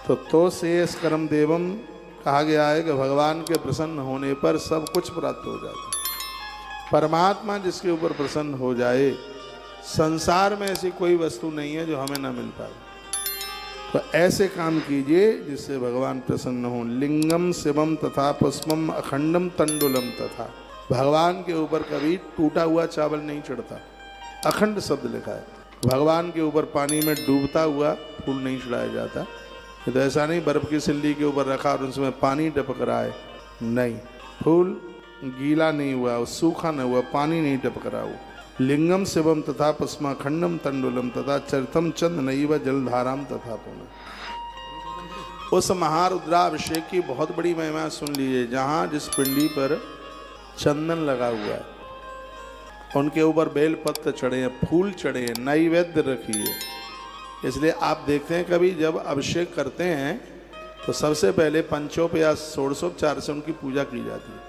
तो शेष कर्म देवम कहा गया है कि भगवान के प्रसन्न होने पर सब कुछ प्राप्त हो जाता है। परमात्मा जिसके ऊपर प्रसन्न हो जाए, संसार में ऐसी कोई वस्तु नहीं है जो हमें ना मिल पाए। तो ऐसे काम कीजिए जिससे भगवान प्रसन्न हो। लिंगम शिवम तथा पुष्पम अखंडम तंडुलम तथा। भगवान के ऊपर कभी टूटा हुआ चावल नहीं चढ़ता, अखंड शब्द लिखा है। भगवान के ऊपर पानी में डूबता हुआ फूल नहीं चढ़ाया जाता। तो ऐसा नहीं बर्फ की सिल्ली के ऊपर रखा और उसमें पानी टपक रहा है, नहीं, फूल गीला नहीं हुआ, सूखा नहीं हुआ, पानी नहीं टपक रहा हो। लिंगम शिवम तथा पुष्पम खंडम तंडुलम तथा चरितम चंद नैव जलधाराम तथा पुनः। उस महारुद्राभिषेक की बहुत बड़ी महिमा सुन लीजिए। जहाँ जिस पिंडी पर चंदन लगा हुआ है, उनके ऊपर बेलपत्र चढ़े हैं, फूल चढ़े हैं, नैवेद्य रखी है। इसलिए आप देखते हैं कभी जब अभिषेक करते हैं तो सबसे पहले पंचोप या षोडशोपचार से उनकी पूजा की जाती है।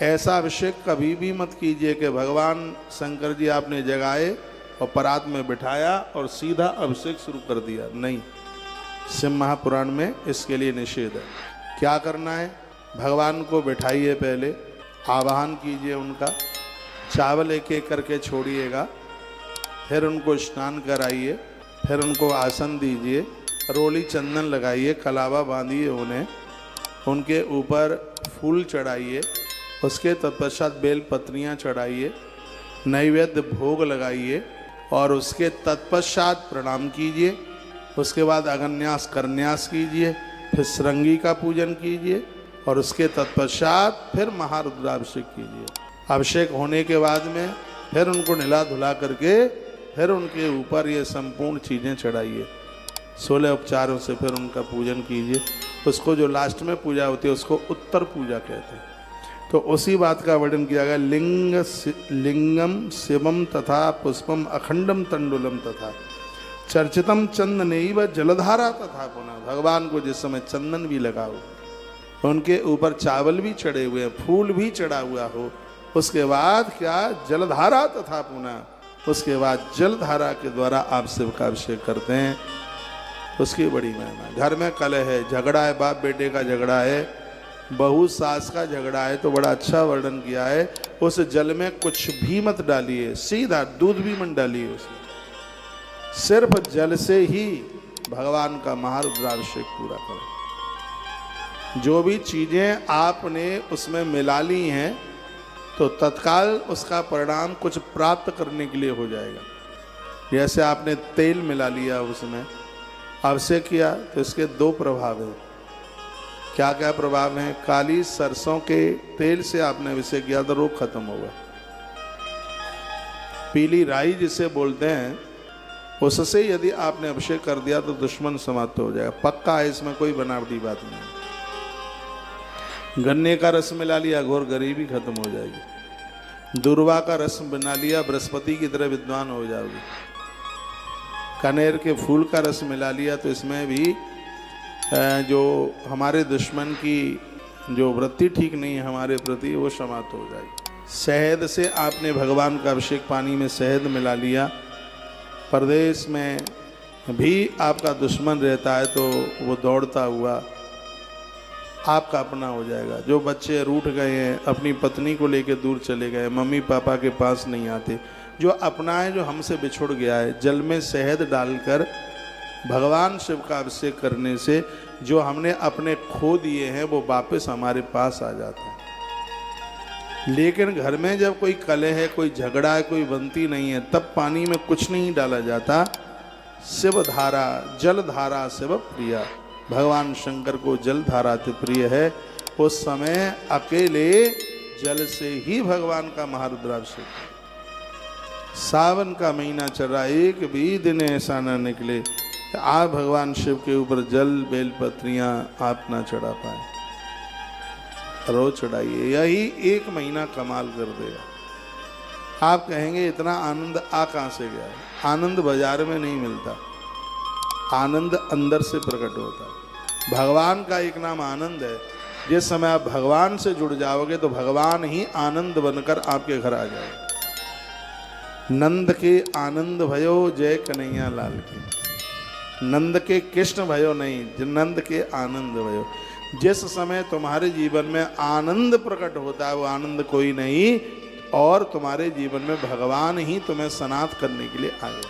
ऐसा अभिषेक कभी भी मत कीजिए कि भगवान शंकर जी आपने जगाए और परात में बिठाया और सीधा अभिषेक शुरू कर दिया, नहीं। शिव महापुराण में इसके लिए निषेध है। क्या करना है, भगवान को बिठाइए, पहले आवाहन कीजिए उनका, चावल एक एक करके छोड़िएगा, फिर उनको स्नान कराइए, फिर उनको आसन दीजिए, रोली चंदन लगाइए, कलावा बांधिए उन्हें, उनके ऊपर फूल चढ़ाइए, उसके तत्पश्चात बेल पत्रियाँ चढ़ाइए, नैवेद्य भोग लगाइए और उसके तत्पश्चात प्रणाम कीजिए। उसके बाद अगन्यास करन्यास कीजिए, फिर श्रृंगी का पूजन कीजिए और उसके तत्पश्चात फिर महारुद्राभिषेक कीजिए। अभिषेक होने के बाद में फिर उनको नहला धुला करके फिर उनके ऊपर ये संपूर्ण चीज़ें चढ़ाइए। 16 उपचारों से फिर उनका पूजन कीजिए। उसको जो लास्ट में पूजा होती है उसको उत्तर पूजा कहते हैं। तो उसी बात का वर्णन किया गया। लिंगम शिवम तथा पुष्पम अखंडम तंडुलम तथा चर्चितम चंदनैव जलधारा तथा पुनः। भगवान को जिस समय चंदन भी लगा हो, उनके ऊपर चावल भी चढ़े हुए हैं, फूल भी चढ़ा हुआ हो, उसके बाद क्या, जलधारा तथा पुनः, उसके बाद जलधारा के द्वारा आप शिव का अभिषेक करते हैं। उसकी बड़ी महिमा। घर में कलह है, झगड़ा है, बाप बेटे का झगड़ा है, बहू सास का झगड़ा है, तो बड़ा अच्छा वर्णन किया है। उस जल में कुछ भी मत डालिए, सीधा दूध भी मत डालिए, उसमें सिर्फ जल से ही भगवान का महारुद्राभिषेक पूरा करें। जो भी चीज़ें आपने उसमें मिला ली हैं तो तत्काल उसका परिणाम कुछ प्राप्त करने के लिए हो जाएगा। जैसे आपने तेल मिला लिया, उसमें अभिषेक किया, तो इसके 2 प्रभाव हैं। क्या क्या प्रभाव हैं? काली सरसों के तेल से आपने अभिषेक किया तो रोग खत्म होगा। पीली राई जिसे बोलते हैं, उससे यदि आपने अभिषेक कर दिया तो दुश्मन समाप्त हो जाएगा, पक्का है, इसमें कोई बनावटी बात नहीं। गन्ने का रस मिला लिया, घोर गरीबी खत्म हो जाएगी। दुर्वा का रस बना लिया, बृहस्पति की तरह विद्वान हो जाओगे। कनेर के फूल का रस मिला लिया तो इसमें भी जो हमारे दुश्मन की जो वृत्ति ठीक नहीं है हमारे प्रति, वो समाप्त हो जाएगी। शहद से आपने भगवान का अभिषेक, पानी में शहद मिला लिया, परदेश में भी आपका दुश्मन रहता है तो वो दौड़ता हुआ आपका अपना हो जाएगा। जो बच्चे रूठ गए हैं, अपनी पत्नी को लेकर दूर चले गए, मम्मी पापा के पास नहीं आते, जो अपना है, जो हमसे बिछुड़ गया है, जल में शहद डालकर भगवान शिव का अभिषेक करने से जो हमने अपने खो दिए हैं वो वापस हमारे पास आ जाते हैं। लेकिन घर में जब कोई कलह है, कोई झगड़ा है, कोई बनती नहीं है, तब पानी में कुछ नहीं डाला जाता। शिव धारा, जल धारा शिव प्रिया, भगवान शंकर को जल धारा अति प्रिय है। उस समय अकेले जल से ही भगवान का महारुद्राभिषेक। सावन का महीना चल रहा, एक भी दिन ऐसा ना निकले आप भगवान शिव के ऊपर जल बेलपत्रियाँ आप ना चढ़ा पाए। रोज चढ़ाइए, यही 1 महीना कमाल कर देगा। आप कहेंगे इतना आनंद आ कहाँ से गया? आनंद बाजार में नहीं मिलता, आनंद अंदर से प्रकट होता है। भगवान का एक नाम आनंद है। जिस समय आप भगवान से जुड़ जाओगे तो भगवान ही आनंद बनकर आपके घर आ जाएगा। नंद के आनंद भयो, जय कन्हैया लाल की। नंद के कृष्ण भयो नहीं, नंद के आनंद भयो। जिस समय तुम्हारे जीवन में आनंद प्रकट होता है वो आनंद कोई नहीं, और तुम्हारे जीवन में भगवान ही तुम्हें सनाथ करने के लिए आए।